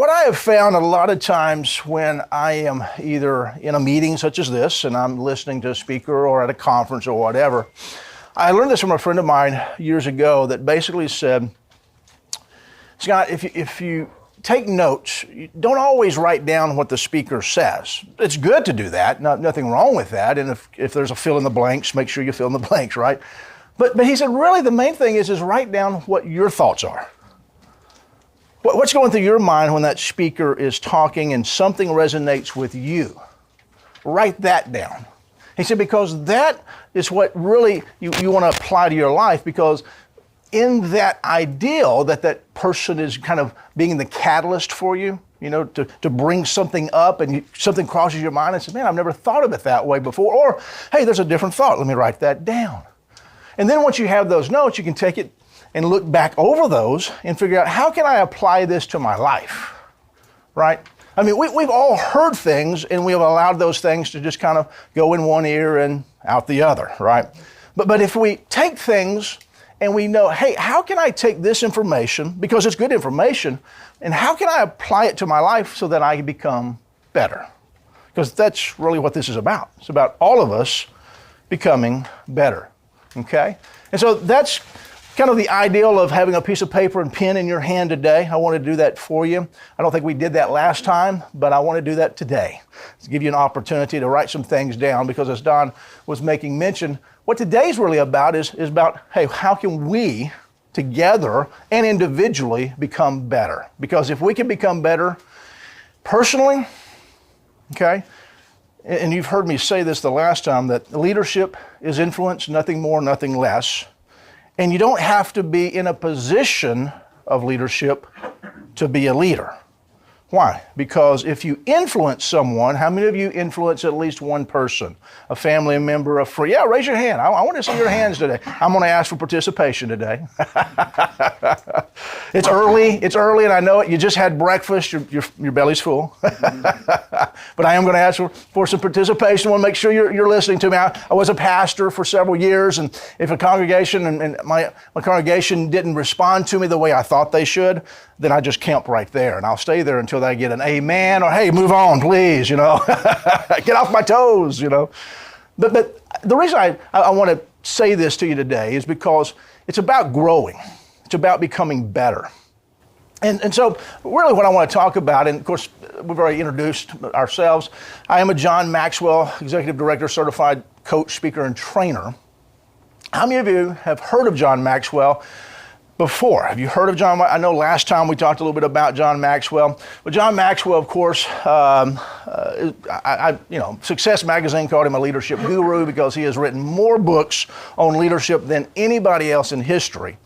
what I have found a lot of times when I am either in a meeting such as this and I'm listening to a speaker or at a conference or whatever, I learned this from a friend of mine years ago that basically said, Scott, if you take notes, you don't always write down what the speaker says. It's good to do that, nothing wrong with that. And if there's a fill in the blanks, make sure you fill in the blanks, right? But he said, really the main thing is write down what your thoughts are. What's going through your mind when that speaker is talking and something resonates with you? Write that down. He said, because that is what really you want to apply to your life, because in that ideal that person is kind of being the catalyst for you, to bring something up and something crosses your mind and says, man, I've never thought of it that way before. Or, hey, there's a different thought. Let me write that down. And then once you have those notes, you can take it and look back over those and figure out, how can I apply this to my life, right? I mean, we've all heard things and we have allowed those things to just kind of go in one ear and out the other, right? But if we take things and we know, hey, how can I take this information, because it's good information, and how can I apply it to my life so that I become better? Because that's really what this is about. It's about all of us becoming better, okay? And so that's kind of the ideal of having a piece of paper and pen in your hand today. I want to do that for you. I don't think we did that last time, but I want to do that today to give you an opportunity to write some things down, because as Don was making mention, what today's really about is about, hey, how can we together and individually become better? Because if we can become better personally, okay, and you've heard me say this the last time, that leadership is influence, nothing more, nothing less. And you don't have to be in a position of leadership to be a leader. Why? Because if you influence someone, how many of you influence at least one person? A family member, a friend? Yeah, raise your hand. I want to see your hands today. I'm going to ask for participation today. It's early, and I know it. You just had breakfast. Your belly's full. But I am going to ask for some participation. I want to make sure you're listening to me. I was a pastor for several years, and if a congregation and my congregation didn't respond to me the way I thought they should, then I just camp right there, and I'll stay there until they get an amen or, hey, move on, please, get off my toes, But the reason I want to say this to you today is because it's about growing. It's about becoming better. And so really what I want to talk about, and of course we've already introduced ourselves, I am a John Maxwell, Executive Director, Certified Coach, Speaker, and Trainer. How many of you have heard of John Maxwell before? Have you heard of John? I know last time we talked a little bit about John Maxwell. But John Maxwell, of course, Success Magazine called him a leadership guru because he has written more books on leadership than anybody else in history.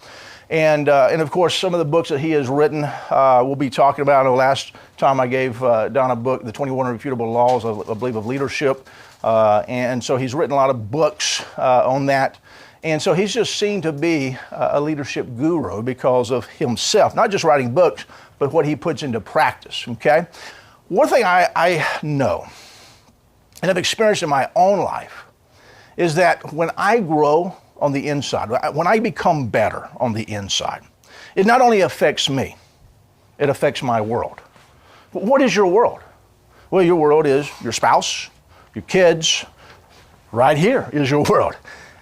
And of course, some of the books that he has written, we'll be talking about. I know last time I gave Don a book, The 21 Irrefutable Laws, I believe, of Leadership. And so he's written a lot of books on that. And so he's just seen to be a leadership guru because of himself, not just writing books, but what he puts into practice, okay? One thing I know, and have experienced in my own life, is that when I grow on the inside, when I become better on the inside, it not only affects me, it affects my world. What is your world? Well, your world is your spouse, your kids. Right here is your world.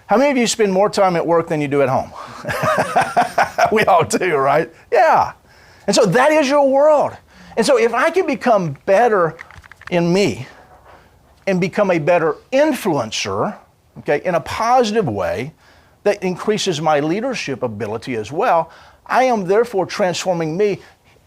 How many of you spend more time at work than you do at home? We all do, right? Yeah. And so that is your world. And so if I can become better in me and become a better influencer, okay, in a positive way that increases my leadership ability as well, I am therefore transforming me.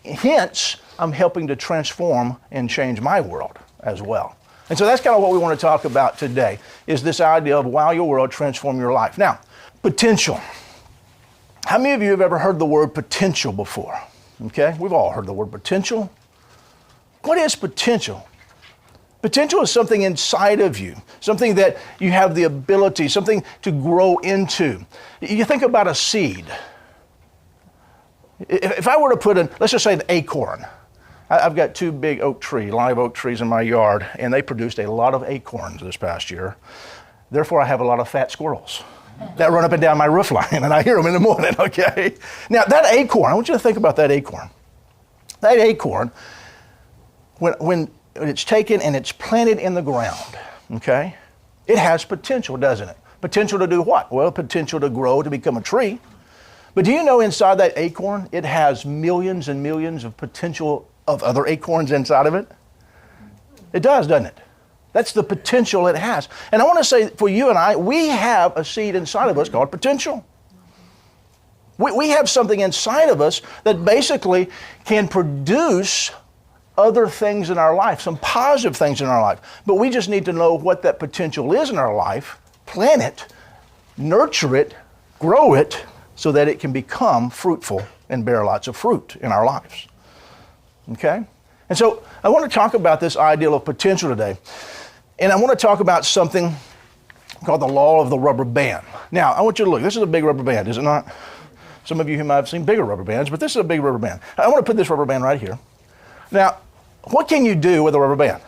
Hence, I'm helping to transform and change my world as well. And so that's kind of what we want to talk about today, is this idea of wow your world, transform your life. Now, potential. How many of you have ever heard the word potential before? Okay, we've all heard the word potential. What is potential? Potential is something inside of you, something that you have the ability, something to grow into. You think about a seed. If I were to put in, let's just say an acorn. I've got two big live oak trees in my yard, and they produced a lot of acorns this past year. Therefore, I have a lot of fat squirrels that run up and down my roof line, and I hear them in the morning, okay? Now, that acorn, I want you to think about that acorn. That acorn, when it's taken and it's planted in the ground, okay, it has potential, doesn't it? Potential to do what? Well, potential to grow, to become a tree. But do you know inside that acorn, it has millions and millions of potential of other acorns inside of it? It does, doesn't it? That's the potential it has. And I want to say for you and I, we have a seed inside of us called potential. We have something inside of us that basically can produce other things in our life, some positive things in our life. But we just need to know what that potential is in our life, plant it, nurture it, grow it, so that it can become fruitful and bear lots of fruit in our lives. Okay? And so I want to talk about this ideal of potential today. And I want to talk about something called the law of the rubber band. Now, I want you to look. This is a big rubber band, is it not? Some of you who might have seen bigger rubber bands, but this is a big rubber band. I want to put this rubber band right here. Now, what can you do with a rubber band?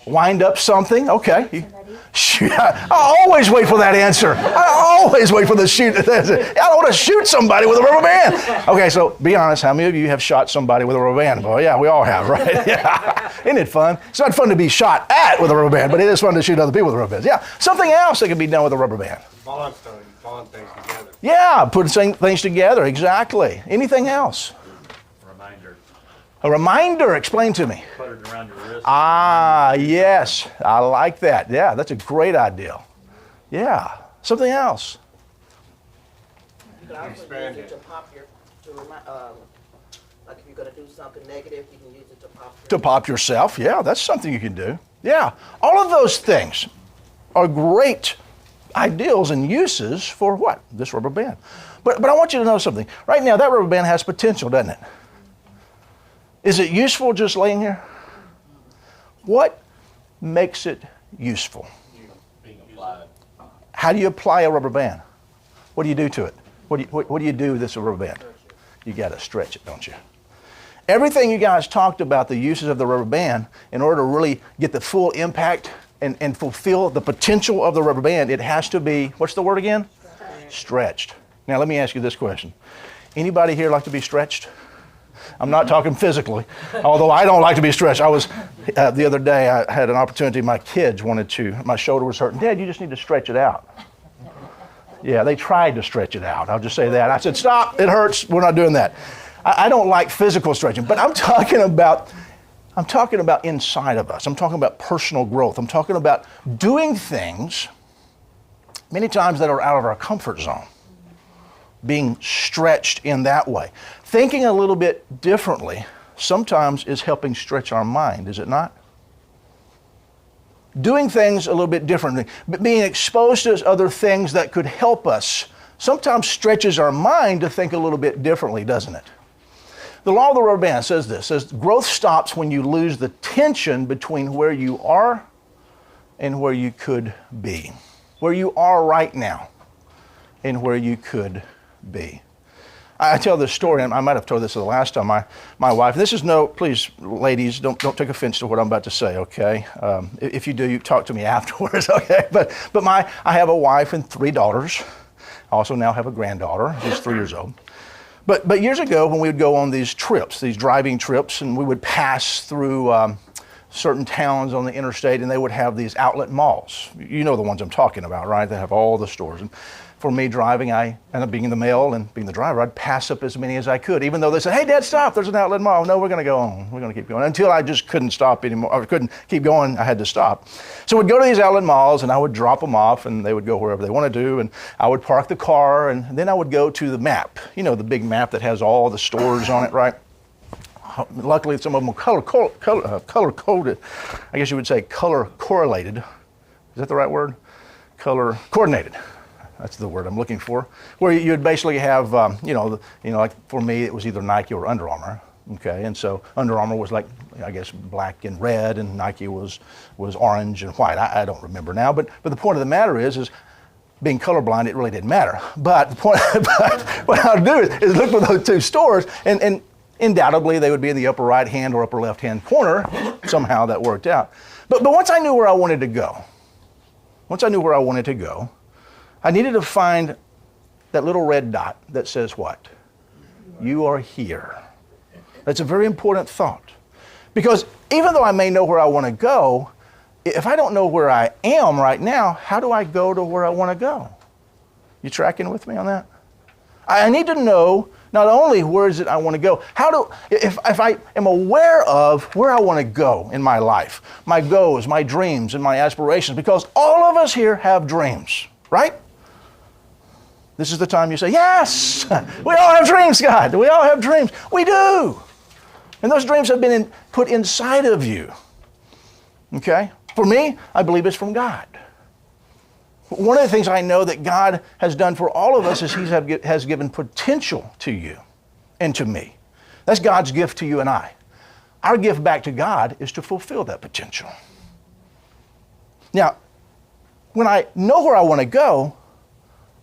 Wind up something? Okay. I always wait for that answer. I always wait for the shoot. I don't want to shoot somebody with a rubber band. Okay, so be honest, how many of you have shot somebody with a rubber band? Well, yeah, we all have, right? Yeah. Isn't it fun? It's not fun to be shot at with a rubber band, but it is fun to shoot other people with rubber bands. Yeah, something else that can be done with a rubber band. Bond things together. Yeah, put things together, exactly. Anything else? Reminder. A reminder, explain to me. Put it around your wrist. Ah, yes, I like that. Yeah, that's a great idea. Yeah, something else. You can also use it to pop like if you're going to do something negative, you can use it to pop To pop yourself, yeah, that's something you can do. Yeah, all of those things are great ideals and uses for what? This rubber band. But I want you to know something. Right now, that rubber band has potential, doesn't it? Is it useful just laying here? What makes it useful? Being applied. How do you apply a rubber band? What do you do to it? What do you do with this rubber band? You got to stretch it, don't you? Everything you guys talked about, the uses of the rubber band, in order to really get the full impact and fulfill the potential of the rubber band, it has to be, what's the word again? Stretched. Now let me ask you this question. Anybody here like to be stretched? I'm not talking physically, although I don't like to be stretched. I was, the other day, I had an opportunity, my kids wanted to, my shoulder was hurting. Dad, you just need to stretch it out. Yeah, they tried to stretch it out. I'll just say that. I said, stop, it hurts, we're not doing that. I don't like physical stretching, but I'm talking about inside of us. I'm talking about personal growth. I'm talking about doing things many times that are out of our comfort zone, being stretched in that way. Thinking a little bit differently sometimes is helping stretch our mind, is it not? Doing things a little bit differently, but being exposed to other things that could help us sometimes stretches our mind to think a little bit differently, doesn't it? The law of the rubber band says this, says growth stops when you lose the tension between where you are and where you could be. Where you are right now and where you could be. I tell this story, and I might have told this the last time, my wife, this is please ladies, don't take offense to what I'm about to say, okay? If you do, you talk to me afterwards, okay? But I have a wife and 3 daughters. I also now have a granddaughter who's 3 years old. But years ago, when we would go on these trips, these driving trips, and we would pass through certain towns on the interstate, and they would have these outlet malls. You know the ones I'm talking about, right? They have all the stores. And for me driving, I ended up being the male and being the driver. I'd pass up as many as I could, even though they said, hey, Dad, stop, there's an outlet mall. No, we're going to go on. We're going to keep going. Until I just couldn't stop anymore. I couldn't keep going. I had to stop. So we'd go to these outlet malls, and I would drop them off, and they would go wherever they want to do. And I would park the car, and then I would go to the map. You know, the big map that has all the stores on it, right? Luckily, some of them were color-coded. I guess you would say color correlated. Is that the right word? Color coordinated. That's the word I'm looking for. Where you would basically have, like for me, it was either Nike or Under Armour. Okay, and so Under Armour was like, I guess, black and red, and Nike was orange and white. I don't remember now, but the point of the matter is being colorblind, it really didn't matter. But the point, what I'll do is look for those two stores, and undoubtedly they would be in the upper right hand or upper left hand corner. Somehow that worked out. But once I knew where I wanted to go, I needed to find that little red dot that says what? you are here. That's a very important thought. Because even though I may know where I want to go, if I don't know where I am right now, how do I go to where I want to go? You tracking with me on that? I need to know not only where is it I want to go, if I am aware of where I want to go in my life, my goals, my dreams, and my aspirations, because all of us here have dreams, right? This is the time you say, yes, we all have dreams, God. We all have dreams. We do. And those dreams have been put inside of you. Okay? For me, I believe it's from God. One of the things I know that God has done for all of us is He has given potential to you and to me. That's God's gift to you and I. Our gift back to God is to fulfill that potential. Now, when I know where I want to go,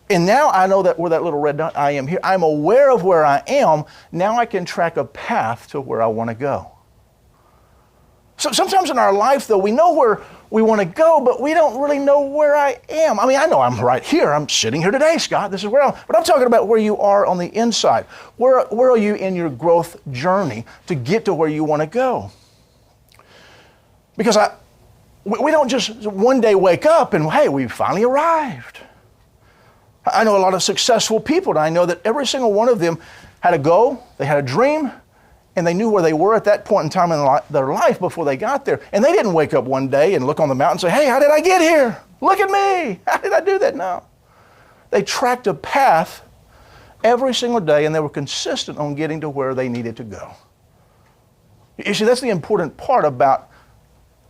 and now I know that where that little red dot, I am here, I'm aware of where I am, now I can track a path to where I want to go. So sometimes in our life, though, we know where we want to go, but we don't really know where I am. I mean, I know I'm right here. I'm sitting here today, Scott. This is where I am. But I'm talking about where you are on the inside. Where are you in your growth journey to get to where you want to go? Because we don't just one day wake up and, hey, we finally arrived. I know a lot of successful people, and I know that every single one of them had a goal, they had a dream, and they knew where they were at that point in time in their life before they got there. And they didn't wake up one day and look on the mountain and say, hey, how did I get here? Look at me. How did I do that? No. They tracked a path every single day, and they were consistent on getting to where they needed to go. You see, that's the important part about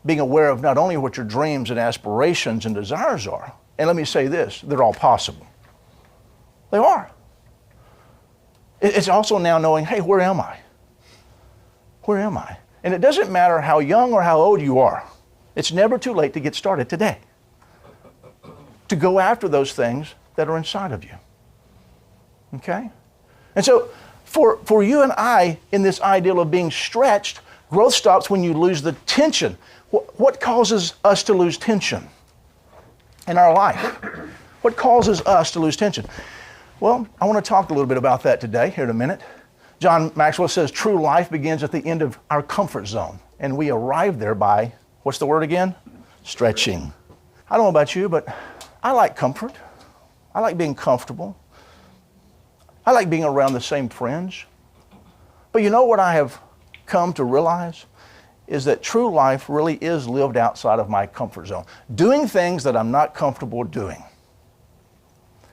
being aware of not only what your dreams and aspirations and desires are. And let me say this, they're all possible. They are. It's also now knowing, hey, where am I? Where am I? And it doesn't matter how young or how old you are. It's never too late to get started today. To go after those things that are inside of you. Okay? And so for you and I, in this ideal of being stretched, growth stops when you lose the tension. What causes us to lose tension in our life? What causes us to lose tension? Well, I want to talk a little bit about that today, here in a minute. John Maxwell says true life begins at the end of our comfort zone. And we arrive there by, what's the word again? Stretching. I don't know about you, but I like comfort. I like being comfortable. I like being around the same friends. But you know what I have come to realize? Is that true life really is lived outside of my comfort zone. Doing things that I'm not comfortable doing.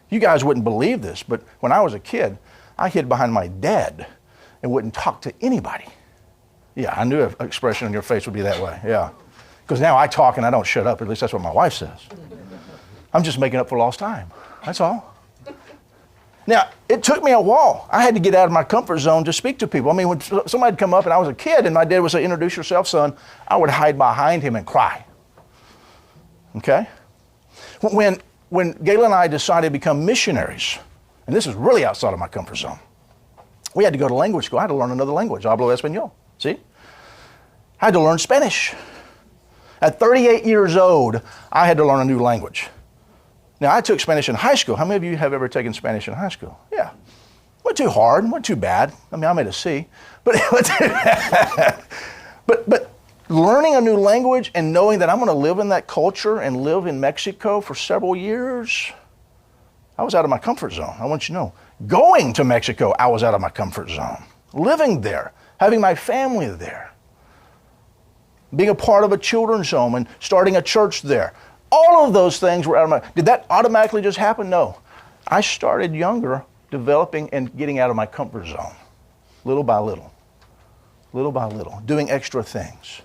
You guys wouldn't believe this, but when I was a kid, I hid behind my dad and wouldn't talk to anybody. Yeah, I knew an expression on your face would be that way, yeah. Because now I talk and I don't shut up, at least that's what my wife says. I'm just making up for lost time, that's all. Now, it took me a while. I had to get out of my comfort zone to speak to people. I mean, when somebody'd come up and I was a kid and my dad would say, introduce yourself, son, I would hide behind him and cry. Okay? When Gayla and I decided to become missionaries, and this was really outside of my comfort zone, we had to go to language school. I had to learn another language, hablo español. See? I had to learn Spanish. At 38 years old, I had to learn a new language. Now, I took Spanish in high school. How many of you have ever taken Spanish in high school? Yeah. Wasn't too hard, wasn't too bad. I mean, I made a C. But but learning a new language and knowing that I'm going to live in that culture and live in Mexico for several years, I was out of my comfort zone. I want you to know. Going to Mexico, I was out of my comfort zone. Living there, having my family there, being a part of a children's home and starting a church there. All of those things were out of my... Did that automatically just happen? No. I started younger, developing and getting out of my comfort zone, little by little, doing extra things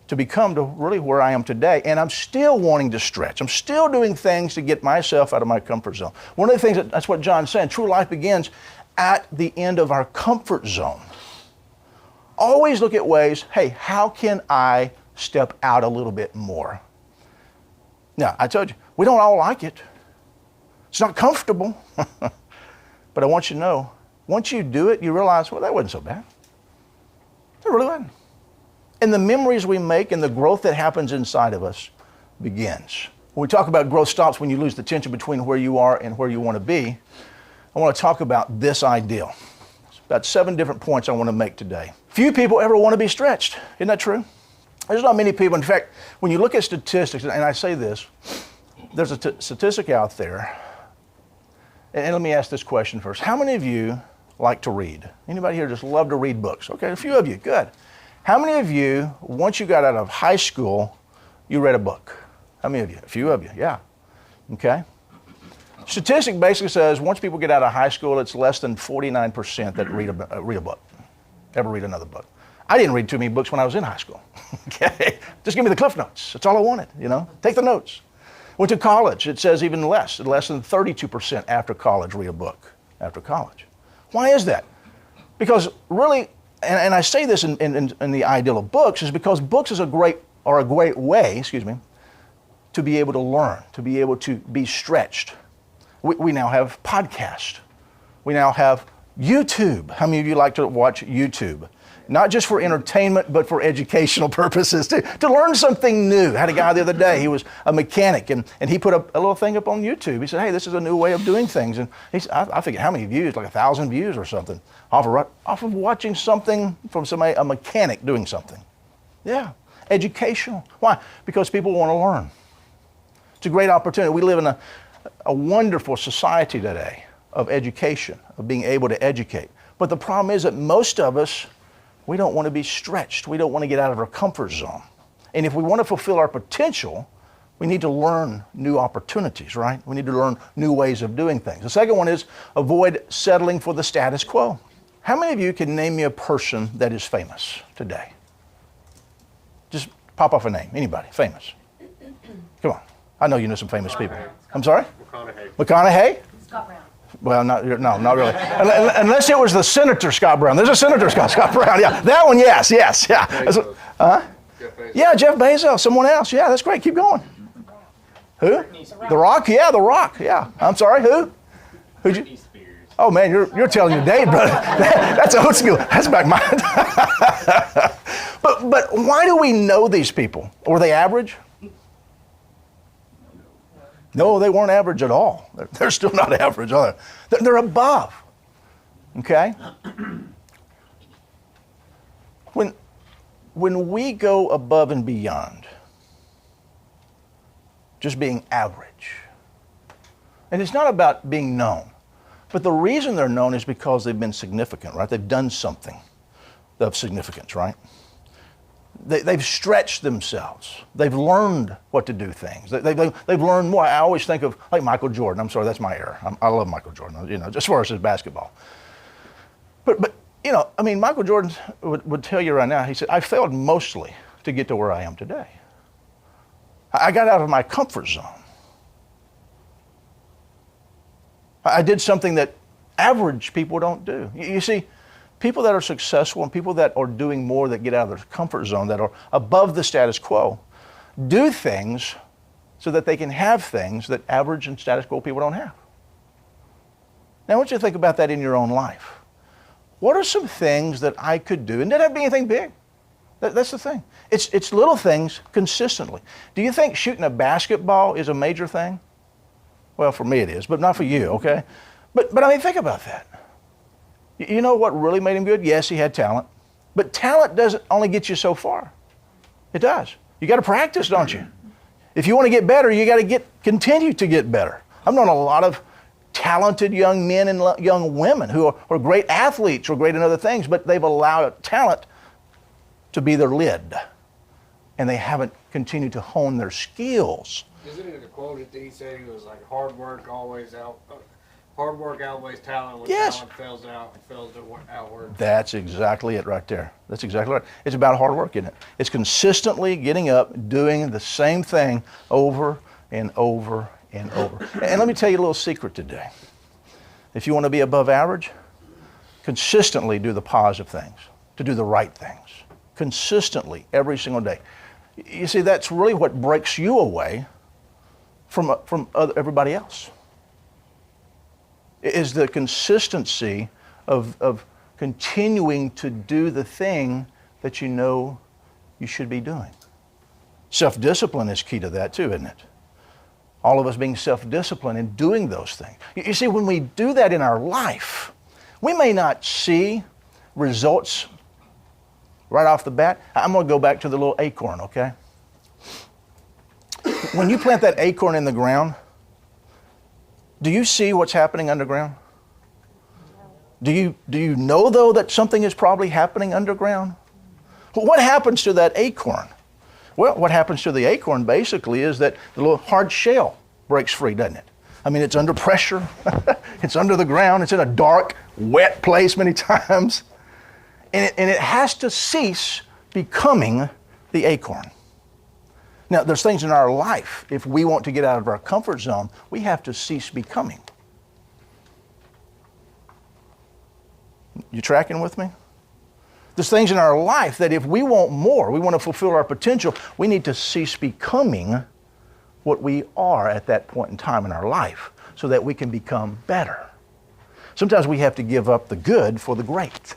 to become to really where I am today. And I'm still wanting to stretch. I'm still doing things to get myself out of my comfort zone. One of the things, that's what John's saying, true life begins at the end of our comfort zone. Always look at ways, hey, how can I step out a little bit more? Now, I told you, we don't all like it. It's not comfortable. But I want you to know, once you do it, you realize, well, that wasn't so bad. It really wasn't. And the memories we make and the growth that happens inside of us begins. When we talk about growth stops when you lose the tension between where you are and where you want to be, I want to talk about this ideal. It's about 7 different points I want to make today. Few people ever want to be stretched. Isn't that true? There's not many people. In fact, when you look at statistics, and I say this, there's a statistic out there, and let me ask this question first. How many of you like to read? Anybody here just love to read books? Okay, a few of you, good. How many of you, once you got out of high school, you read a book? How many of you? A few of you, yeah. Okay. Statistic basically says once people get out of high school, it's less than 49% that read a book, ever read another book. I didn't read too many books when I was in high school. Okay, just give me the cliff notes. That's all I wanted, take the notes. Went to college, it says even less than 32% after college read a book after college. Why is that? Because really, and I say this in the ideal of books, is because books is a great way, to be able to learn, to be able to be stretched. We now have podcasts. We now have YouTube. How many of you like to watch YouTube? Not just for entertainment, but for educational purposes, to learn something new. I had a guy the other day, he was a mechanic, and he put a little thing up on YouTube. He said, hey, this is a new way of doing things. And he said, I figured how many views, like 1,000 views or something, off of watching something from somebody, a mechanic doing something. Yeah, educational. Why? Because people want to learn. It's a great opportunity. We live in a wonderful society today of education, of being able to educate. But the problem is that most of us, we don't want to be stretched. We don't want to get out of our comfort zone. And if we want to fulfill our potential, we need to learn new opportunities, right? We need to learn new ways of doing things. The second one is avoid settling for the status quo. How many of you can name me a person that is famous today? Just pop off a name. Anybody famous? Come on. I know you know some famous people. I'm sorry? McConaughey. McConaughey? Scott Brown. Well, not really. Unless it was the Senator Scott Brown. There's a Senator Scott Brown. Yeah, that one, yes, yeah. Jeff Bezos. Yeah, Jeff Bezos. Someone else. Yeah, that's great. Keep going. Who? The Rock. Yeah, The Rock. Yeah. I'm sorry. Who? Who'd you? Spears. Oh man, you're telling your date, brother. That's old school. That's back mine. But why do we know these people? Were they average? No, they weren't average at all. They're still not average, are they? They're above. Okay? When we go above and beyond just being average, and it's not about being known, but the reason they're known is because they've been significant, right? They've done something of significance, right? They've stretched themselves. They've learned what to do things. They've learned more. I always think of like Michael Jordan. I'm sorry, that's my error. I love Michael Jordan, just as far as his basketball. But Michael Jordan would tell you right now, he said, I failed mostly to get to where I am today. I got out of my comfort zone. I did something that average people don't do. You see, people that are successful and people that are doing more, that get out of their comfort zone, that are above the status quo, do things so that they can have things that average and status quo people don't have. Now I want you to think about that in your own life. What are some things that I could do? And it doesn't have to be anything big. That's the thing. It's little things consistently. Do you think shooting a basketball is a major thing? Well, for me it is, but not for you, okay? But think about that. You know what really made him good? Yes, he had talent. But talent doesn't only get you so far. It does. You got to practice, don't you? If you want to get better, you got to continue to get better. I've known a lot of talented young men and young women who are great athletes or great in other things, but they've allowed talent to be their lid. And they haven't continued to hone their skills. Isn't it a quote that he said he was like hard work outweighs talent when Yes. talent fails to outwork. That's exactly it right there. That's exactly right. It's about hard work, isn't it? It's consistently getting up, doing the same thing over and over and over. And let me tell you a little secret today. If you want to be above average, consistently do the positive things, to do the right things. Consistently, every single day. You see, that's really what breaks you away from everybody else. Is the consistency of continuing to do the thing that you know you should be doing. Self-discipline is key to that too, isn't it? All of us being self-disciplined and doing those things. You see, when we do that in our life, we may not see results right off the bat. I'm going to go back to the little acorn, okay? When you plant that acorn in the ground, do you see what's happening underground? Do you know, though, that something is probably happening underground? What happens to that acorn? Well, what happens to the acorn basically is that the little hard shell breaks free, doesn't it? I mean, it's under pressure. It's under the ground. It's in a dark, wet place many times. And it has to cease becoming the acorn. Now, there's things in our life, if we want to get out of our comfort zone, we have to cease becoming. You tracking with me? There's things in our life that if we want more, we want to fulfill our potential, we need to cease becoming what we are at that point in time in our life so that we can become better. Sometimes we have to give up the good for the great.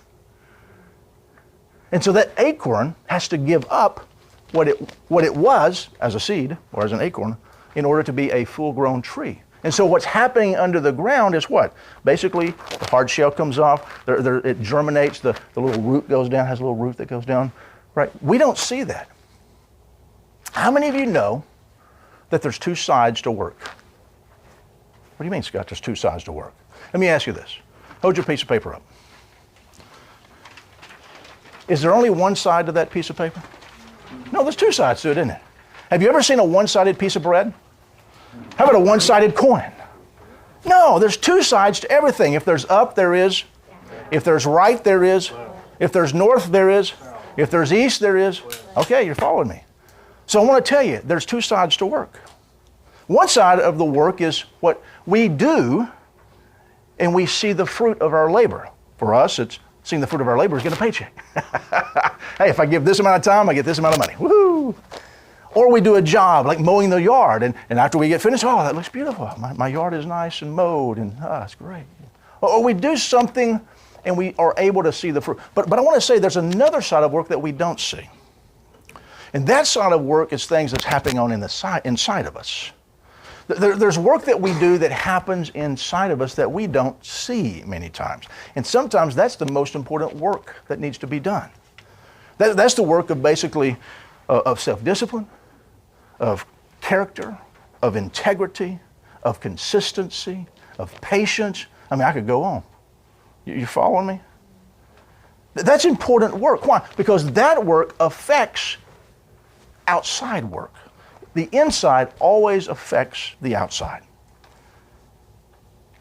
And so that acorn has to give up what it was as a seed or as an acorn in order to be a full-grown tree. And so what's happening under the ground is what? Basically, the hard shell comes off, it germinates, the little root goes down, has a little root that goes down, right? We don't see that. How many of you know that there's two sides to work? What do you mean, Scott, there's two sides to work? Let me ask you this. Hold your piece of paper up. Is there only one side to that piece of paper? No, there's two sides to it, isn't it? Have you ever seen a one-sided piece of bread? How about a one-sided coin? No, there's two sides to everything. If there's up, there is. If there's right, there is. If there's north, there is. If there's east, there is. Okay, you're following me. So I want to tell you, there's two sides to work. One side of the work is what we do, and we see the fruit of our labor. For us, it's seeing the fruit of our labor is getting a paycheck. Hey, if I give this amount of time, I get this amount of money. Woohoo! Or we do a job like mowing the yard, and after we get finished, oh, that looks beautiful. My yard is nice and mowed, and it's great. Or we do something, and we are able to see the fruit. But I want to say there's another side of work that we don't see. And that side of work is things that's happening on inside of us. There's work that we do that happens inside of us that we don't see many times. And sometimes that's the most important work that needs to be done. That's the work of basically of self-discipline, of character, of integrity, of consistency, of patience. I mean, I could go on. You following me? That's important work. Why? Because that work affects outside work. The inside always affects the outside.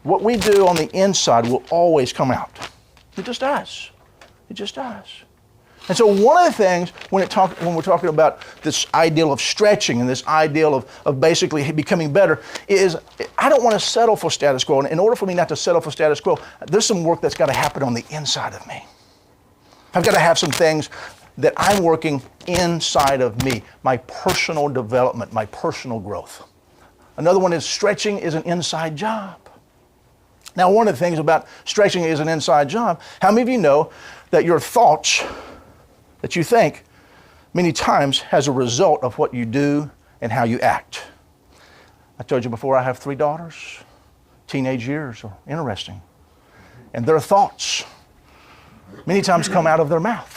What we do on the inside will always come out. It just does. It just does. And so one of the things when we're talking about this ideal of stretching and this ideal of basically becoming better is I don't want to settle for status quo. And in order for me not to settle for status quo, there's some work that's got to happen on the inside of me. I've got to have some things that I'm working inside of me, my personal development, my personal growth. Another one is stretching is an inside job. Now, one of the things about stretching is an inside job, how many of you know that your thoughts that you think many times has a result of what you do and how you act? I told you before I have 3 daughters. Teenage years are interesting. And their thoughts many times come out of their mouth.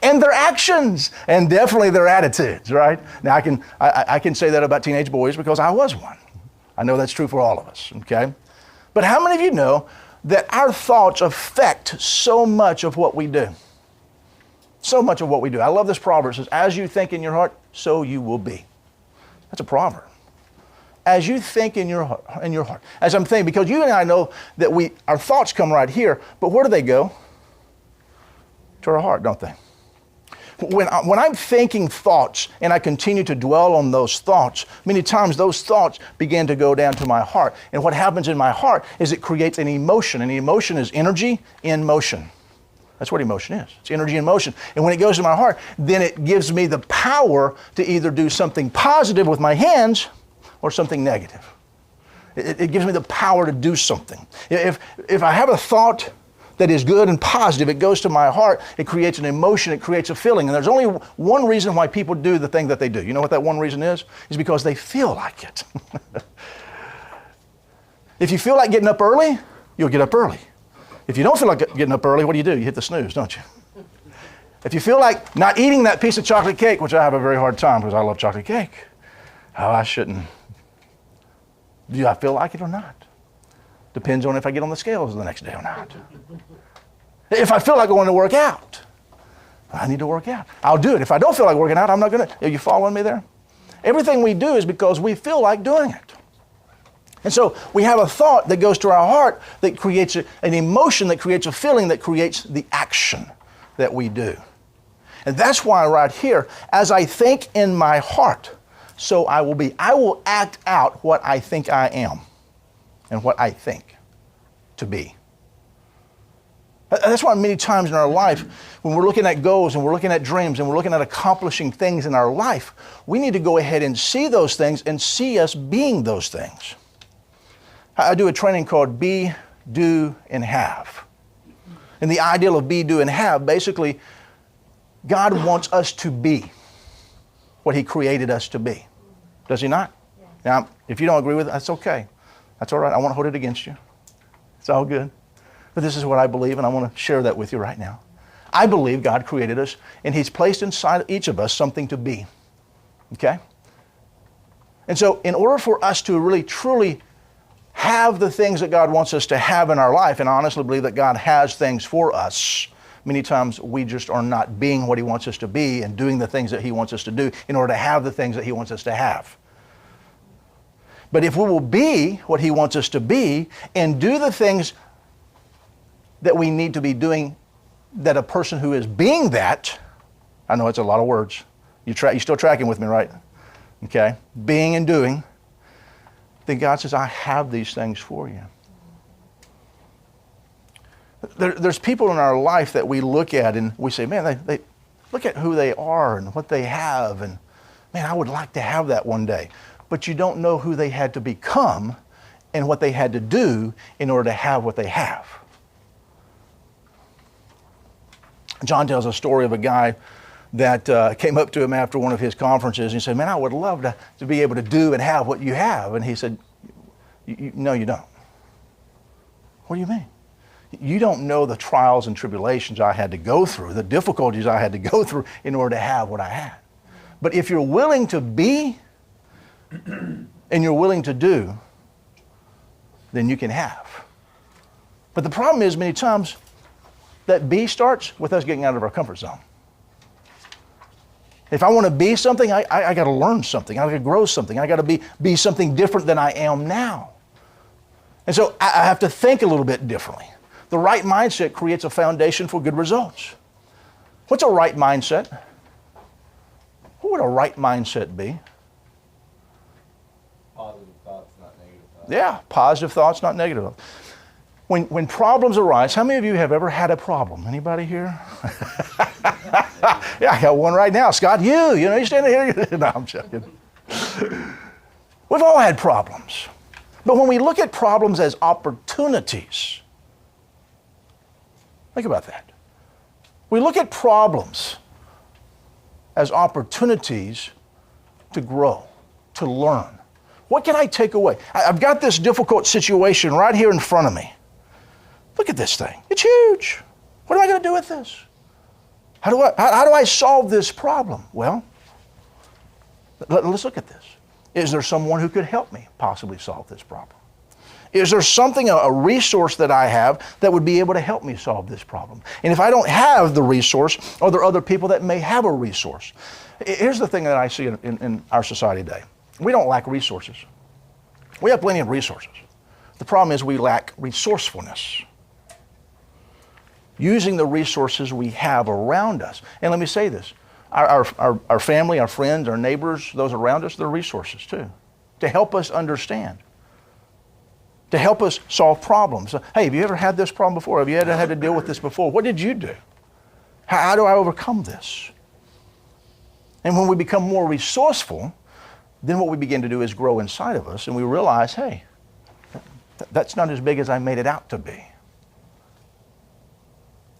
And their actions, and definitely their attitudes, right? Now I can say that about teenage boys because I was one. I know that's true for all of us, okay? But how many of you know that our thoughts affect so much of what we do? So much of what we do. I love this proverb. It says, as you think in your heart, so you will be. That's a proverb. As you think in your heart. As I'm thinking, because you and I know that our thoughts come right here, but where do they go? To our heart, don't they? When I'm thinking thoughts and I continue to dwell on those thoughts, many times those thoughts begin to go down to my heart. And what happens in my heart is it creates an emotion. And the emotion is energy in motion. That's what emotion is. It's energy in motion. And when it goes to my heart, then it gives me the power to either do something positive with my hands or something negative. It gives me the power to do something. If I have a thought that is good and positive. It goes to my heart. It creates an emotion. It creates a feeling. And there's only one reason why people do the thing that they do. You know what that one reason is? It's because they feel like it. If you feel like getting up early, you'll get up early. If you don't feel like getting up early, what do? You hit the snooze, don't you? If you feel like not eating that piece of chocolate cake, which I have a very hard time because I love chocolate cake. Oh, I shouldn't. Do I feel like it or not? Depends on if I get on the scales the next day or not. If I feel like going to work out, I need to work out. I'll do it. If I don't feel like working out, I'm not going to. Are you following me there? Everything we do is because we feel like doing it. And so we have a thought that goes to our heart that creates an emotion, that creates a feeling, that creates the action that we do. And that's why right here, as I think in my heart, so I will be. I will act out what I think I am and what I think to be. That's why many times in our life, when we're looking at goals and we're looking at dreams and we're looking at accomplishing things in our life, we need to go ahead and see those things and see us being those things. I do a training called Be, Do, and Have. And the ideal of be, do, and have, basically, God wants us to be what He created us to be. Does He not? Yeah. Now, if you don't agree with it, that's okay. That's all right. I won't hold it against you. It's all good. But this is what I believe, and I want to share that with you right now. I believe God created us, and He's placed inside each of us something to be. Okay? And so, in order for us to really, truly have the things that God wants us to have in our life, and I honestly believe that God has things for us, many times we just are not being what He wants us to be and doing the things that He wants us to do in order to have the things that He wants us to have. But if we will be what He wants us to be and do the things that we need to be doing, that a person who is being that, I know it's a lot of words. You're still tracking with me, right? Okay. Being and doing. Then God says, I have these things for you. There's people in our life that we look at and we say, man, they look at who they are and what they have, and man, I would like to have that one day. But you don't know who they had to become and what they had to do in order to have what they have. John tells a story of a guy that came up to him after one of his conferences and he said, man, I would love to be able to do and have what you have. And he said, no, you don't. What do you mean? You don't know the trials and tribulations I had to go through, the difficulties I had to go through in order to have what I had. But if you're willing to be and you're willing to do, then you can have. But the problem is many times that be starts with us getting out of our comfort zone. If I want to be something, I got to learn something. I got to grow something. I got to be something different than I am now. And so I have to think a little bit differently. The right mindset creates a foundation for good results. What's a right mindset? What would a right mindset be? Positive thoughts, not negative thoughts. Yeah, positive thoughts, not negative thoughts. When problems arise, how many of you have ever had a problem? Anybody here? Yeah, I got one right now. Scott, you're standing here. No, I'm joking. We've all had problems. But when we look at problems as opportunities, think about that. We look at problems as opportunities to grow, to learn. What can I take away? I've got this difficult situation right here in front of me. Look at this thing. It's huge. What am I going to do with this? How do I solve this problem? Well, let's look at this. Is there someone who could help me possibly solve this problem? Is there something, a resource that I have that would be able to help me solve this problem? And if I don't have the resource, are there other people that may have a resource? Here's the thing that I see in our society today. We don't lack resources. We have plenty of resources. The problem is we lack resourcefulness. Using the resources we have around us. And let me say this. Our family, our friends, our neighbors, those around us, they're resources too. To help us understand. To help us solve problems. Hey, have you ever had this problem before? Have you ever had to deal with this before? What did you do? How do I overcome this? And when we become more resourceful, then what we begin to do is grow inside of us and we realize, hey, that's not as big as I made it out to be.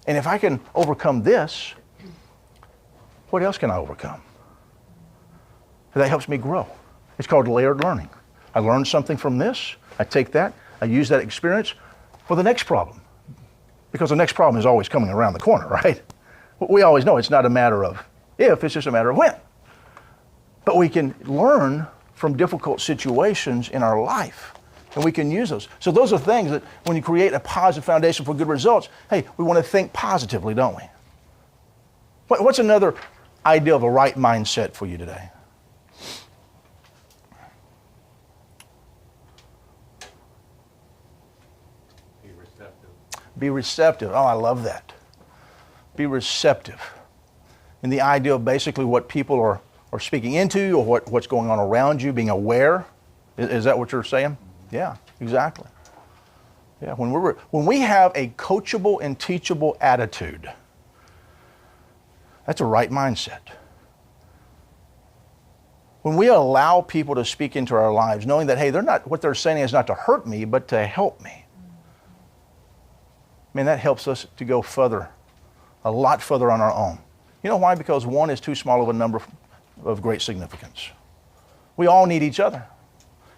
And if I can overcome this, what else can I overcome? That helps me grow. It's called layered learning. I learn something from this, I take that, I use that experience for the next problem. Because the next problem is always coming around the corner, right? We always know it's not a matter of if, it's just a matter of when. But we can learn from difficult situations in our life, and we can use those. So those are things that when you create a positive foundation for good results, hey, we want to think positively, don't we? What's another idea of a right mindset for you today? Be receptive. Be receptive. Oh, I love that. Be receptive. And the idea of basically what people are speaking into or what's going on around you, being aware. Is that what you're saying? Yeah, exactly. Yeah, when we have a coachable and teachable attitude, that's a right mindset. When we allow people to speak into our lives, knowing that, hey, what they're saying is not to hurt me, but to help me. Man, that helps us to go further, a lot further on our own. You know why? Because one is too small of a number of great significance. We all need each other.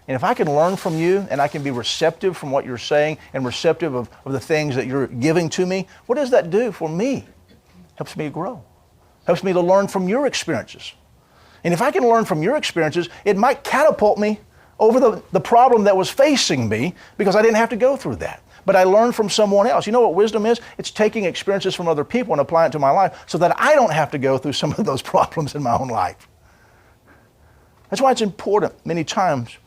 And if I can learn from you and I can be receptive from what you're saying and receptive of the things that you're giving to me, what does that do for me? Helps me grow. Helps me to learn from your experiences. And if I can learn from your experiences, it might catapult me over the problem that was facing me because I didn't have to go through that. But I learned from someone else. You know what wisdom is? It's taking experiences from other people and applying it to my life so that I don't have to go through some of those problems in my own life. That's why it's important many times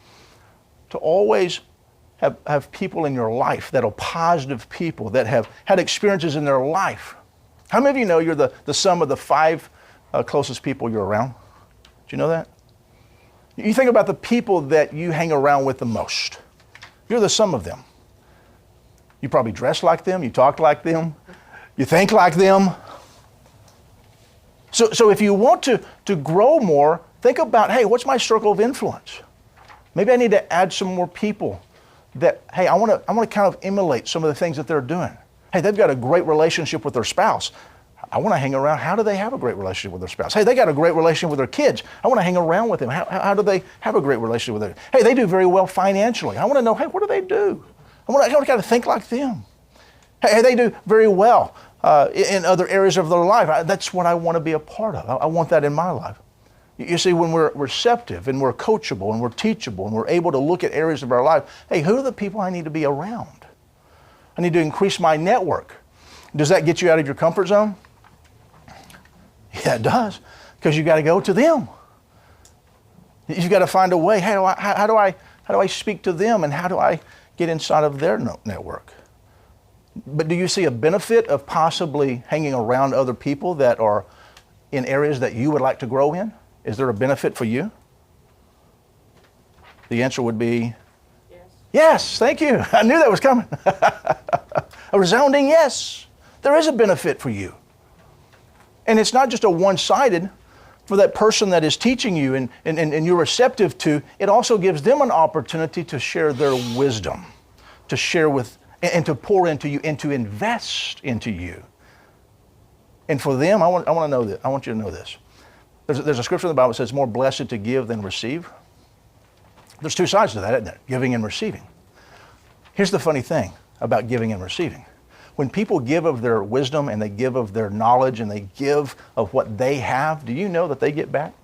to always have people in your life that are positive people that have had experiences in their life. How many of you know you're the sum of the 5 closest people you're around? Do you know that? You think about the people that you hang around with the most. You're the sum of them. You probably dress like them, you talk like them, you think like them. So if you want to grow more, think about, hey, what's my circle of influence? Maybe I need to add some more people that, hey, I want to kind of emulate some of the things that they're doing. Hey, they've got a great relationship with their spouse. I want to hang around. How do they have a great relationship with their spouse? Hey, they got a great relationship with their kids. I want to hang around with them. How do they have a great relationship with them? Hey, they do very well financially. I want to know, hey, what do they do? I want to kind of think like them. Hey, they do very well in other areas of their life. That's what I want to be a part of. I want that in my life. You see, when we're receptive and we're coachable and we're teachable and we're able to look at areas of our life, hey, who are the people I need to be around? I need to increase my network. Does that get you out of your comfort zone? Yeah, it does, because you got to go to them. You've got to find a way. How do I speak to them, and how do I get inside of their network? But do you see a benefit of possibly hanging around other people that are in areas that you would like to grow in? Is there a benefit for you? The answer would be Yes. yes. Thank you. I knew that was coming. A resounding yes. There is a benefit for you. And it's not just a one-sided. For that person that is teaching you and you're receptive to, it also gives them an opportunity to share their wisdom, to share with, and to pour into you, and to invest into you. And for them, I want to know that. I want you to know this. There's a scripture in the Bible that says, more blessed to give than receive. There's 2 sides to that, isn't there? Giving and receiving. Here's the funny thing about giving and receiving. When people give of their wisdom and they give of their knowledge and they give of what they have, do you know that they get back?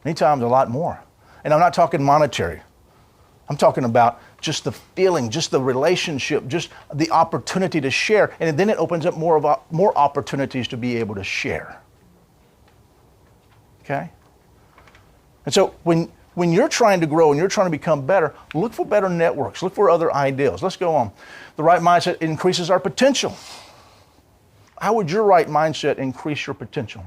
Many times a lot more. And I'm not talking monetary. I'm talking about just the feeling, just the relationship, just the opportunity to share. And then it opens up more opportunities to be able to share. Okay? And so when you're trying to grow and you're trying to become better, look for better networks. Look for other ideals. Let's go on. The right mindset increases our potential. How would your right mindset increase your potential?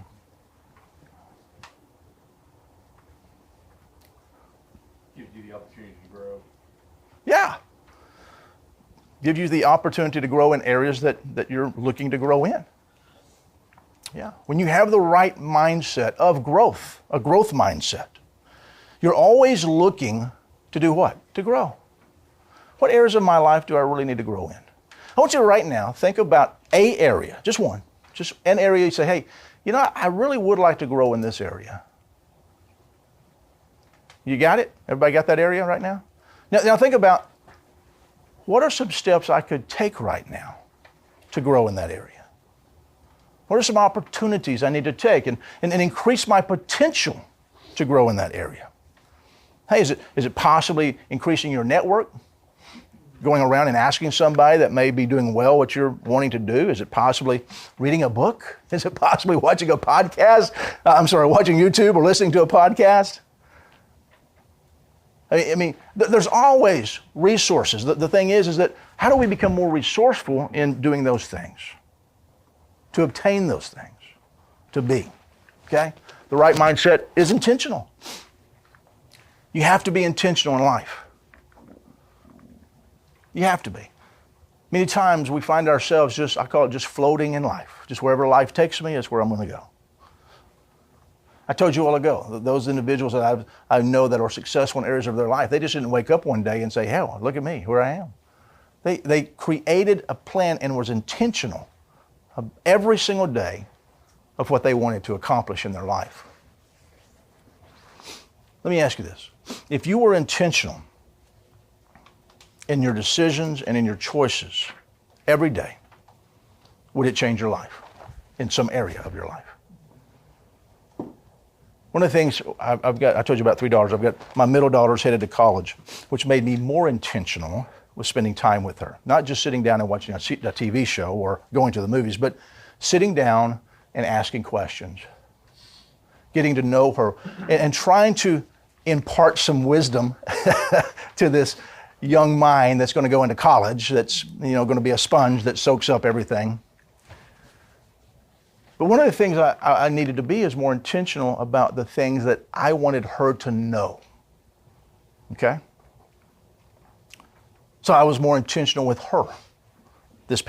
Gives you the opportunity to grow. Yeah. Gives you the opportunity to grow in areas that you're looking to grow in. Yeah. When you have the right mindset of growth, a growth mindset, you're always looking to do what? To grow. What areas of my life do I really need to grow in? I want you to right now think about a area, just one, just an area you say, hey, you know, I really would like to grow in this area. You got it? Everybody got that area right now? Now think about, what are some steps I could take right now to grow in that area? What are some opportunities I need to take and increase my potential to grow in that area? Hey, is it possibly increasing your network? Going around and asking somebody that may be doing well what you're wanting to do? Is it possibly reading a book? Is it possibly watching a podcast? Watching YouTube or listening to a podcast? I mean, there's always resources. The thing is that how do we become more resourceful in doing those things? To obtain those things, to be, okay? The right mindset is intentional. You have to be intentional in life. You have to be. Many times we find ourselves I call it just floating in life. Just wherever life takes me, that's where I'm going to go. I told you a while ago, those individuals that I know that are successful in areas of their life, they just didn't wake up one day and say, hell, look at me, where I am. They created a plan and was intentional every single day of what they wanted to accomplish in their life. Let me ask you this. If you were intentional in your decisions and in your choices every day, would it change your life in some area of your life? One of the things I told you about 3 daughters. I've got my middle daughter's headed to college, which made me more intentional with spending time with her. Not just sitting down and watching a TV show or going to the movies, but sitting down and asking questions, getting to know her, and trying to impart some wisdom to this young mind that's going to go into college, that's going to be a sponge that soaks up everything. But one of the things I needed to be is more intentional about the things that I wanted her to know. Okay? So I was more intentional with her this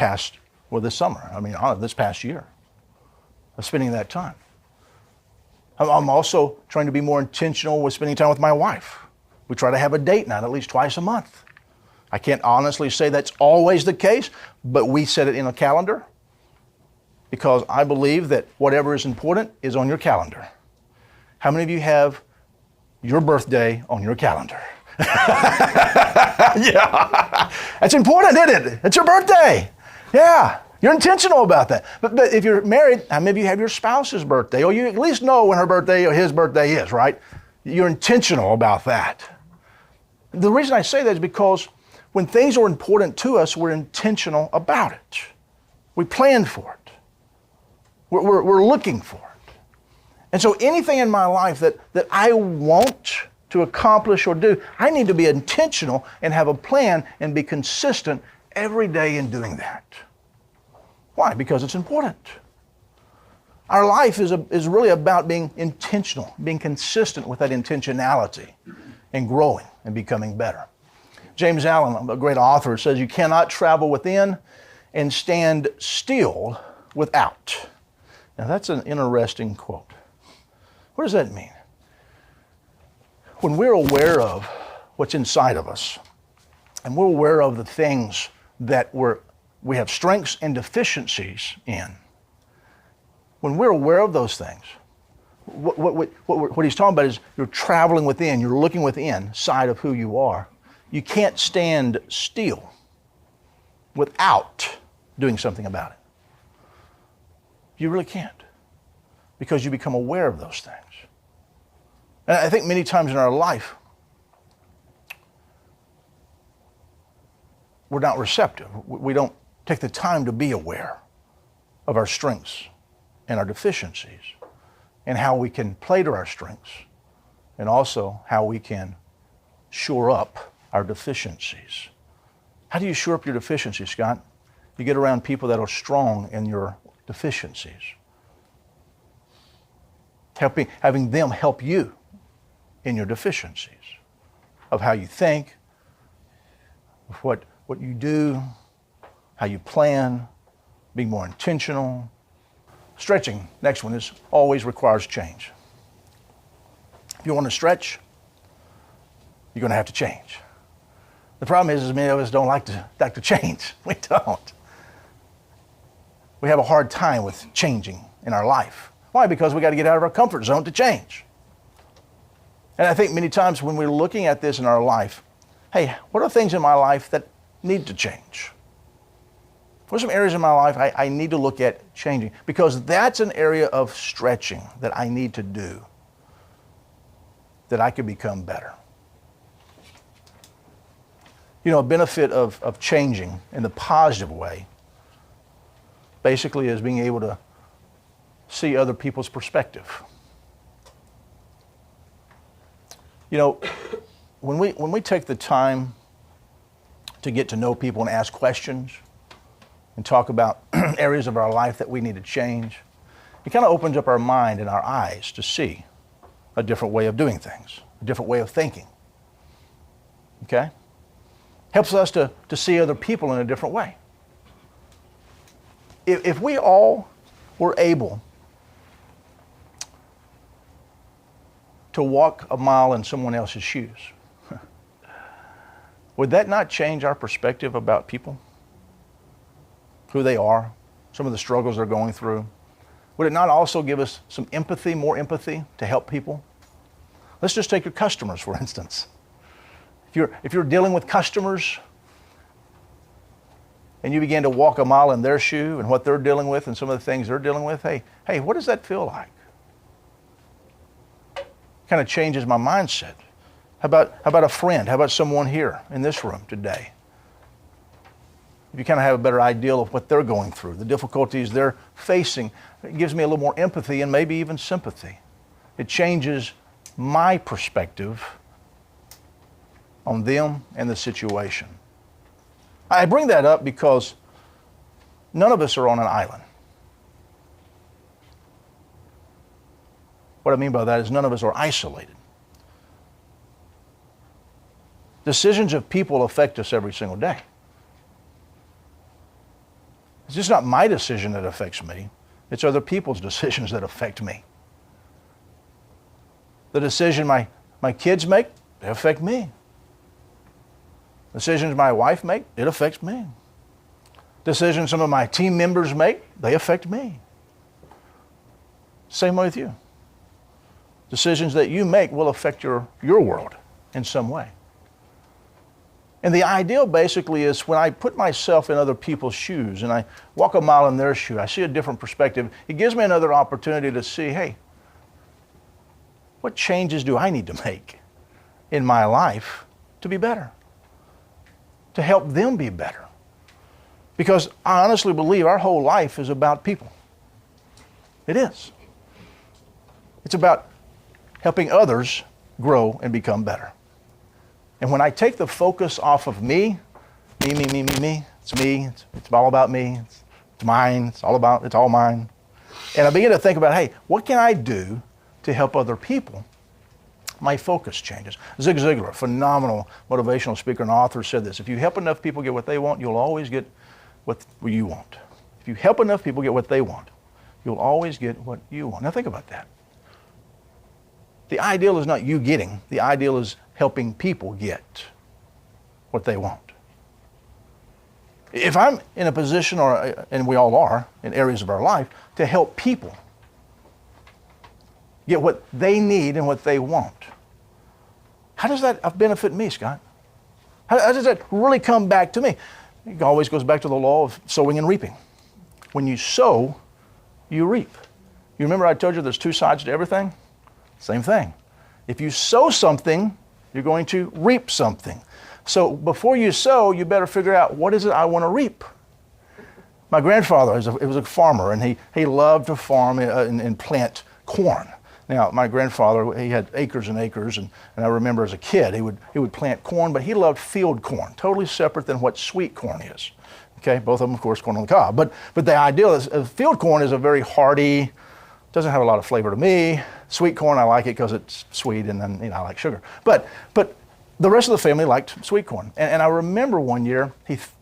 summer. This past year of spending that time. I'm also trying to be more intentional with spending time with my wife. We try to have a date night at least twice a month. I can't honestly say that's always the case, but we set it in a calendar because I believe that whatever is important is on your calendar. How many of you have your birthday on your calendar? Yeah, that's important, isn't it? It's your birthday. Yeah, you're intentional about that. But if you're married, how many of you have your spouse's birthday? Or you at least know when her birthday or his birthday is, right? You're intentional about that. The reason I say that is because when things are important to us, we're intentional about it. We plan for it. We're looking for it. And so anything in my life that I want to accomplish or do, I need to be intentional and have a plan and be consistent every day in doing that. Why? Because it's important. Our life is really about being intentional, being consistent with that intentionality and growing and becoming better. James Allen, a great author, says you cannot travel within and stand still without. Now that's an interesting quote. What does that mean? When we're aware of what's inside of us, and we're aware of the things that we have strengths and deficiencies in, when we're aware of those things, what he's talking about is you're traveling within, you're looking within, side of who you are. You can't stand still without doing something about it. You really can't, because you become aware of those things. And I think many times in our life, we're not receptive. We don't take the time to be aware of our strengths and our deficiencies and how we can play to our strengths and also how we can shore up our deficiencies. How do you shore up your deficiencies, Scott? You get around people that are strong in your deficiencies. Having them help you in your deficiencies of how you think, what you do, how you plan, being more intentional. Stretching, next one, always requires change. If you want to stretch, you're going to have to change. The problem is many of us don't like to change. We don't. We have a hard time with changing in our life. Why? Because we got to get out of our comfort zone to change. And I think many times when we're looking at this in our life, hey, what are things in my life that need to change? What are some areas in my life I need to look at changing? Because that's an area of stretching that I need to do, that I could become better. You know, a benefit of changing in the positive way basically is being able to see other people's perspective. You know, when we take the time to get to know people and ask questions and talk about areas of our life that we need to change, it kind of opens up our mind and our eyes to see a different way of doing things, a different way of thinking. Okay? Helps us to see other people in a different way. If we all were able to walk a mile in someone else's shoes, would that not change our perspective about people? Who they are, some of the struggles they're going through? Would it not also give us some empathy, more empathy to help people? Let's just take your customers, for instance. If you're dealing with customers and you begin to walk a mile in their shoe and what they're dealing with and some of the things they're dealing with, hey, what does that feel like? Kind of changes my mindset. How about a friend? How about someone here in this room today? If you kind of have a better idea of what they're going through, the difficulties they're facing, it gives me a little more empathy and maybe even sympathy. It changes my perspective on them and the situation. I bring that up because none of us are on an island. What I mean by that is none of us are isolated. Decisions of people affect us every single day. It's just not my decision that affects me. It's other people's decisions that affect me. The decision my kids make, they affect me. Decisions my wife makes, it affects me. Decisions some of my team members make, they affect me. Same way with you. Decisions that you make will affect your world in some way. And the ideal basically is when I put myself in other people's shoes and I walk a mile in their shoe, I see a different perspective. It gives me another opportunity to see, hey, what changes do I need to make in my life to be better? To help them be better. Because I honestly believe our whole life is about people. It is. It's about helping others grow and become better. And when I take the focus off of me, it's me, it's all about me, it's mine, it's all mine. And I begin to think about, hey, what can I do to help other people? My focus changes. Zig Ziglar, a phenomenal motivational speaker and author, said this: if you help enough people get what they want, you'll always get what you want. If you help enough people get what they want, you'll always get what you want. Now think about that. The ideal is not you getting. The ideal is helping people get what they want. If I'm in a position, and we all are, in areas of our life, to help people get what they need and what they want, how does that benefit me, Scott? How does that really come back to me? It always goes back to the law of sowing and reaping. When you sow, you reap. You remember I told you there's two sides to everything? Same thing. If you sow something, you're going to reap something. So before you sow, you better figure out, what is it I want to reap? My grandfather was a farmer, and he loved to farm and plant corn. Now, my grandfather, he had acres and acres, and I remember as a kid, he would plant corn, but he loved field corn, totally separate than what sweet corn is. Okay, both of them, of course, corn on the cob. But the idea is field corn is a very hearty, doesn't have a lot of flavor to me. Sweet corn, I like it because it's sweet, and then I like sugar. But the rest of the family liked sweet corn. And I remember one year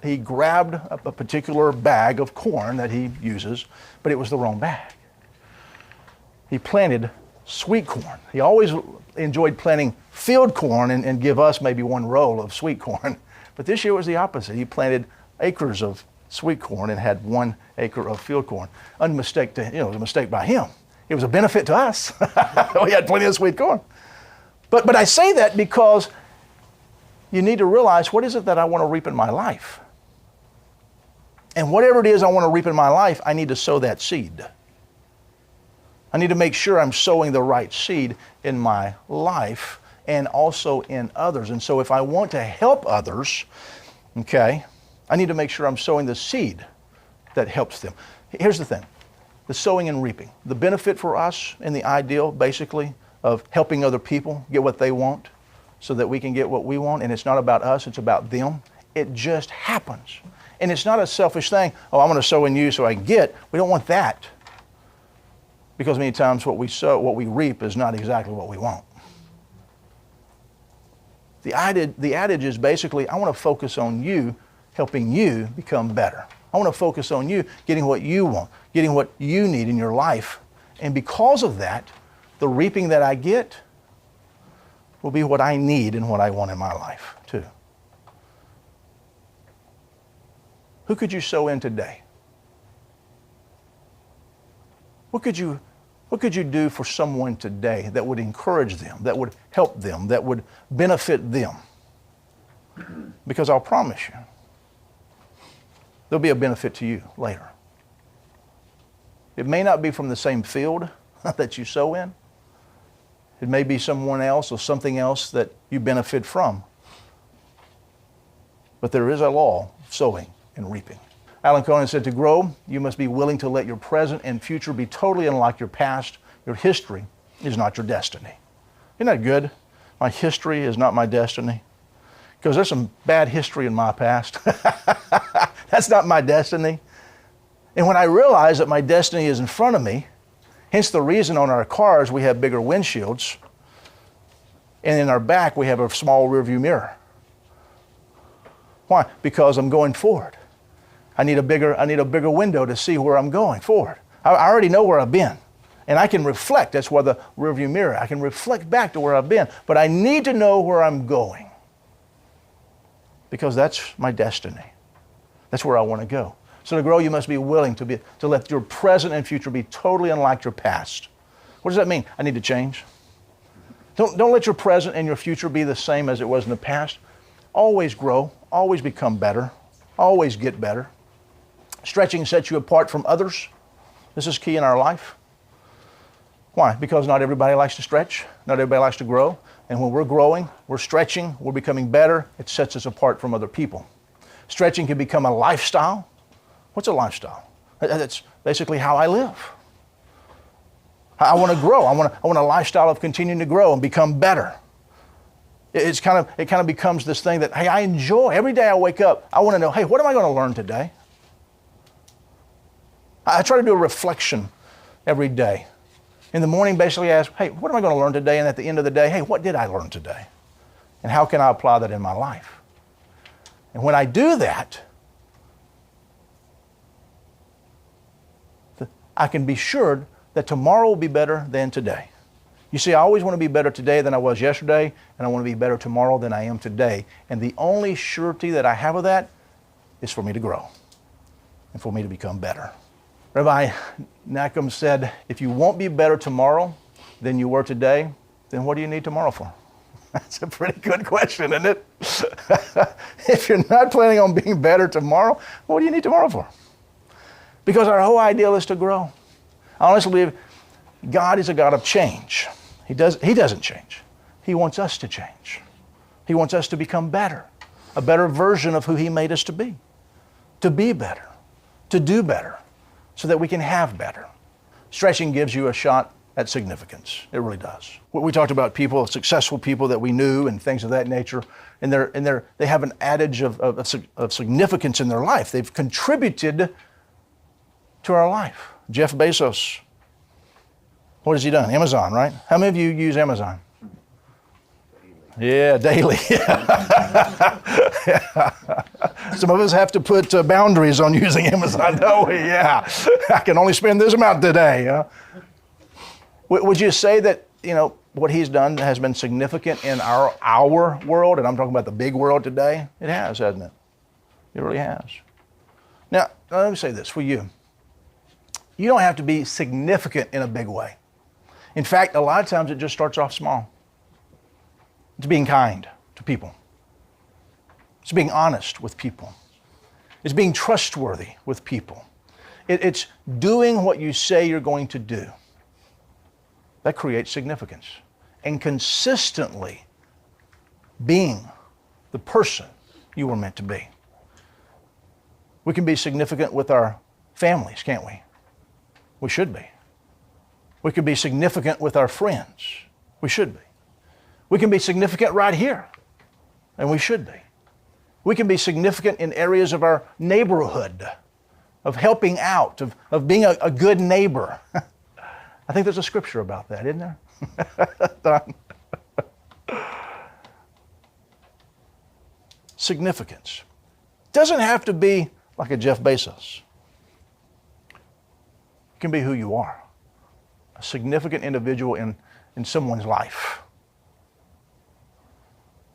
he grabbed a particular bag of corn that he uses, but it was the wrong bag. He planted sweet corn. He always enjoyed planting field corn and give us maybe one roll of sweet corn. But this year was the opposite. He planted acres of sweet corn and had 1 acre of field corn. It was a mistake by him. It was a benefit to us. We had plenty of sweet corn. But I say that because you need to realize, what is it that I want to reap in my life? And whatever it is I want to reap in my life, I need to sow that seed. I need to make sure I'm sowing the right seed in my life and also in others. And so if I want to help others, okay, I need to make sure I'm sowing the seed that helps them. Here's the thing, the sowing and reaping. The benefit for us and the ideal, basically, of helping other people get what they want so that we can get what we want, and it's not about us, it's about them. It just happens. And it's not a selfish thing, oh, I'm going to sow in you so I can get. We don't want that. Because many times what we sow, what we reap is not exactly what we want. The adage is basically, I want to focus on you, helping you become better. I want to focus on you getting what you want, getting what you need in your life. And because of that, the reaping that I get will be what I need and what I want in my life too. Who could you sow in today? What could you do for someone today that would encourage them, that would help them, that would benefit them? Because I'll promise you, there'll be a benefit to you later. It may not be from the same field that you sow in. It may be someone else or something else that you benefit from. But there is a law of sowing and reaping. Alan Cohen said, to grow, you must be willing to let your present and future be totally unlike your past. Your history is not your destiny. Isn't that good? My history is not my destiny. Because there's some bad history in my past. That's not my destiny. And when I realize that my destiny is in front of me, hence the reason on our cars we have bigger windshields, and in our back we have a small rearview mirror. Why? Because I'm going forward. I need a bigger window to see where I'm going forward. I already know where I've been. And I can reflect. That's why the rearview mirror. I can reflect back to where I've been. But I need to know where I'm going. Because that's my destiny. That's where I want to go. So to grow, you must be willing to let your present and future be totally unlike your past. What does that mean? I need to change. Don't let your present and your future be the same as it was in the past. Always grow. Always become better. Always get better. Stretching sets you apart from others. This is key in our life. Why? Because not everybody likes to stretch. Not everybody likes to grow. And when we're growing, we're stretching, we're becoming better, it sets us apart from other people. Stretching can become a lifestyle. What's a lifestyle? That's basically how I live. I want to grow. I want a lifestyle of continuing to grow and become better. It kind of becomes this thing that, hey, I enjoy. Every day I wake up, I want to know, hey, what am I going to learn today? I try to do a reflection every day. In the morning, basically ask, hey, what am I going to learn today? And at the end of the day, hey, what did I learn today? And how can I apply that in my life? And when I do that, I can be sure that tomorrow will be better than today. You see, I always want to be better today than I was yesterday, and I want to be better tomorrow than I am today. And the only surety that I have of that is for me to grow and for me to become better. Rabbi Nachman said, if you won't be better tomorrow than you were today, then what do you need tomorrow for? That's a pretty good question, isn't it? If you're not planning on being better tomorrow, what do you need tomorrow for? Because our whole ideal is to grow. I honestly believe God is a God of change. He doesn't change. He wants us to change. He wants us to become better, a better version of who He made us to be better, to do better, so that we can have better. Stretching gives you a shot at significance. It really does. We talked about people, successful people that we knew and things of that nature, and they have an adage of significance in their life. They've contributed to our life. Jeff Bezos, what has he done? Amazon, right? How many of you use Amazon? Yeah, daily. Some of us have to put boundaries on using Amazon, don't we? Yeah. I can only spend this amount today. Would you say that, what he's done has been significant in our world, and I'm talking about the big world today? It has, hasn't it? It really has. Now, let me say this for you. You don't have to be significant in a big way. In fact, a lot of times it just starts off small. It's being kind to people. It's being honest with people. It's being trustworthy with people. It's doing what you say you're going to do. That creates significance. And consistently being the person you were meant to be. We can be significant with our families, can't we? We should be. We can be significant with our friends. We should be. We can be significant right here, and we should be. We can be significant in areas of our neighborhood, of helping out, of being a good neighbor. I think there's a scripture about that, isn't there? Significance. Doesn't have to be like a Jeff Bezos. It can be who you are. A significant individual in someone's life.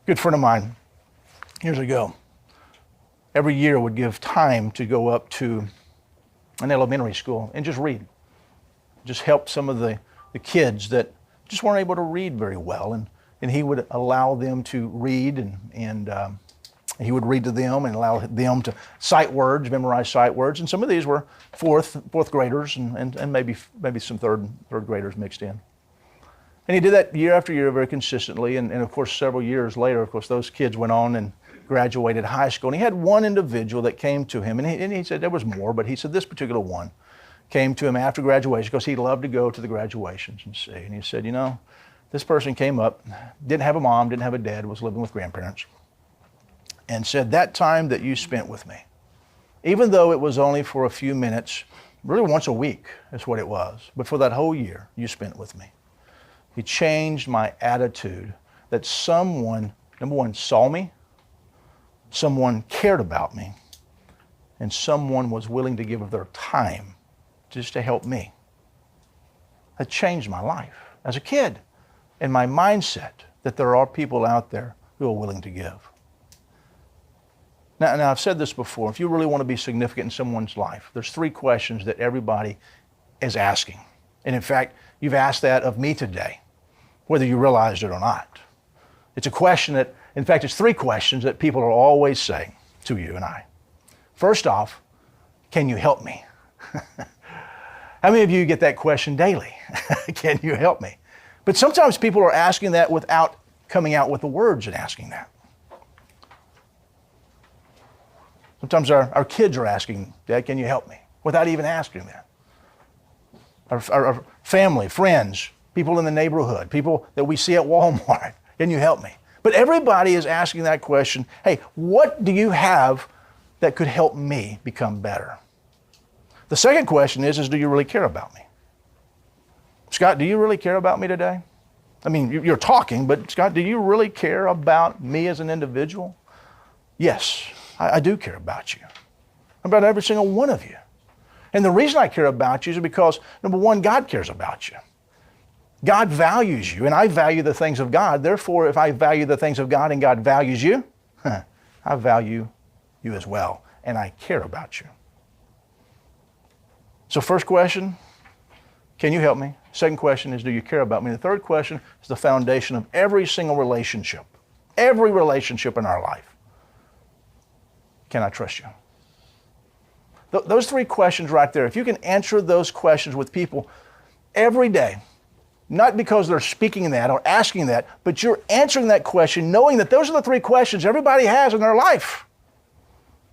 A good friend of mine, years ago, every year would give time to go up to an elementary school and just read. Just help some of the kids that just weren't able to read very well. And he would allow them to read and he would read to them and allow them to cite words, memorize sight words. And some of these were fourth graders and maybe some third graders mixed in. And he did that year after year very consistently. And of course, several years later, of course, those kids went on and graduated high school. And he had one individual that came to him. And he said there was more, but he said this particular one came to him after graduation because he loved to go to the graduations and see. And he said, you know, this person came up, didn't have a mom, didn't have a dad, was living with grandparents, and said, that time that you spent with me, even though it was only for a few minutes, really once a week is what it was, but for that whole year you spent with me, it changed my attitude that someone, number one, saw me, someone cared about me, and someone was willing to give of their time just to help me. That changed my life as a kid and my mindset that there are people out there who are willing to give. Now, I've said this before. If you really want to be significant in someone's life, there's 3 questions that everybody is asking. And in fact, you've asked that of me today, whether you realized it or not. It's a question that, in fact, it's 3 questions that people are always saying to you and I. First off, can you help me? How many of you get that question daily? Can you help me? But sometimes people are asking that without coming out with the words and asking that. Sometimes our kids are asking, Dad, can you help me? Without even asking that. Our family, friends, people in the neighborhood, people that we see at Walmart, can you help me? But everybody is asking that question, hey, what do you have that could help me become better? The second question is do you really care about me? Scott, do you really care about me today? I mean, you're talking, but Scott, do you really care about me as an individual? Yes. I do care about you, about every single one of you. And the reason I care about you is because, number one, God cares about you. God values you, and I value the things of God. Therefore, if I value the things of God and God values you, I value you as well, and I care about you. So first question, can you help me? Second question is, do you care about me? The third question is the foundation of every single relationship in our life. Can I trust you? Those 3 questions right there, if you can answer those questions with people every day, not because they're speaking that or asking that, but you're answering that question knowing that those are the 3 questions everybody has in their life.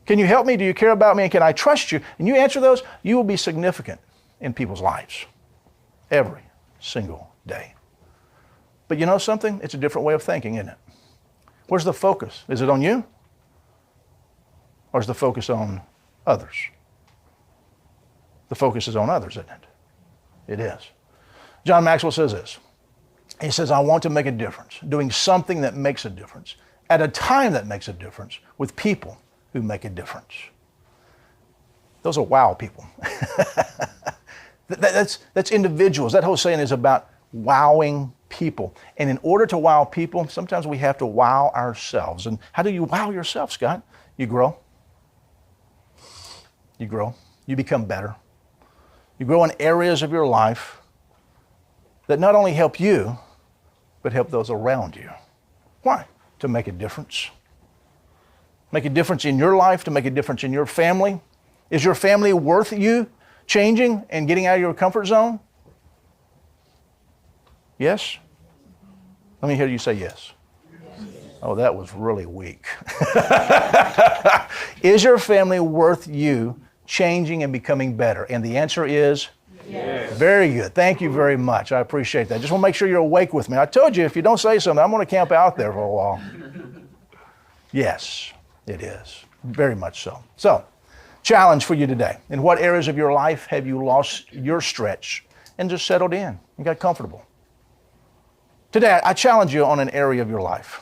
Can you help me? Do you care about me? And can I trust you? And you answer those, you will be significant in people's lives every single day. But you know something? It's a different way of thinking, isn't it? Where's the focus? Is it on you? Or is the focus on others? The focus is on others, isn't it? It is. John Maxwell says this. He says, I want to make a difference, doing something that makes a difference, at a time that makes a difference, with people who make a difference. Those are wow people. That's individuals. That whole saying is about wowing people. And in order to wow people, sometimes we have to wow ourselves. And how do you wow yourself, Scott? You grow. You grow. You become better. You grow in areas of your life that not only help you, but help those around you. Why? To make a difference. Make a difference in your life, to make a difference in your family. Is your family worth you changing and getting out of your comfort zone? Yes? Let me hear you say yes. Oh, that was really weak. Is your family worth you changing and becoming better? And the answer is yes. Very good. Thank you very much. I appreciate that. Just want to make sure you're awake with me. I told you if you don't say something, I'm going to camp out there for a while. Yes, it is. Very much so. So, challenge for you today. In what areas of your life have you lost your stretch and just settled in and got comfortable? Today, I challenge you on an area of your life.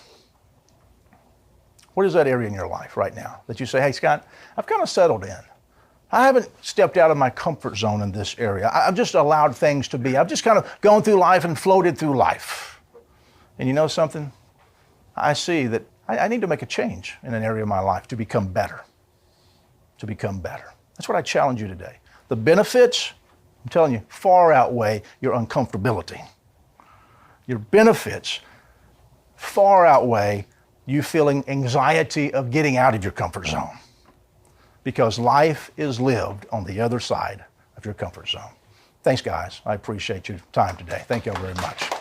What is that area in your life right now that you say, hey, Scott, I've kind of settled in. I haven't stepped out of my comfort zone in this area. I've just allowed things to be. I've just kind of gone through life and floated through life. And you know something? I see that I need to make a change in an area of my life to become better. To become better. That's what I challenge you today. The benefits, I'm telling you, far outweigh your uncomfortability. Your benefits far outweigh you feeling anxiety of getting out of your comfort zone. Because life is lived on the other side of your comfort zone. Thanks, guys. I appreciate your time today. Thank you all very much.